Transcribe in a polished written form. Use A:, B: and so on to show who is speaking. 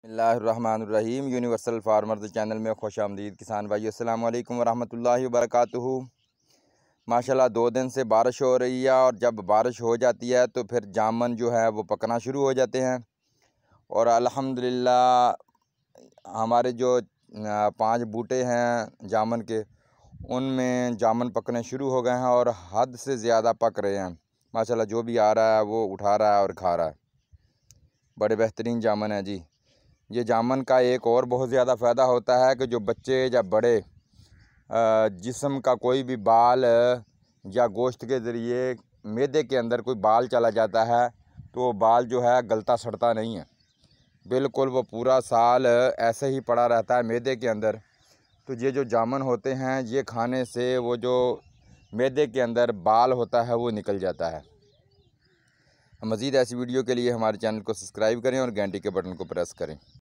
A: बिस्मिल्लाहिर्रहमानिर्रहीम। Universal farmers channel में खुश आमदीद किसान भाई, अस्सलाम वालेकुम वरहमतुल्लाहि वबरकातुहू। माशाल्लाह 2 दिन से बारिश हो रही है और जब बारिश हो जाती है तो फिर जामन जो है वो पकना शुरू हो जाते हैं। और अल्हम्दुलिल्लाह हमारे जो 5 बूटे हैं जामन के, उनमें जामन पकने शुरू हो गए हैं और हद से ज़्यादा पक रहे हैं। माशाल्लाह जो भी आ रहा है वो उठा रहा है और खा रहा है। बड़े बेहतरीन जामन है जी। ये जामन का एक और बहुत ज़्यादा फ़ायदा होता है कि जो बच्चे या बड़े जिस्म का कोई भी बाल या गोश्त के ज़रिए मैदे के अंदर कोई बाल चला जाता है तो वो बाल जो है गलता सड़ता नहीं है, बिल्कुल वो पूरा साल ऐसे ही पड़ा रहता है मैदे के अंदर। तो ये जो जामन होते हैं ये खाने से वो जो मैदे के अंदर बाल होता है वो निकल जाता है। मज़ीद ऐसी वीडियो के लिए हमारे चैनल को सब्सक्राइब करें और घंटी के बटन को प्रेस करें।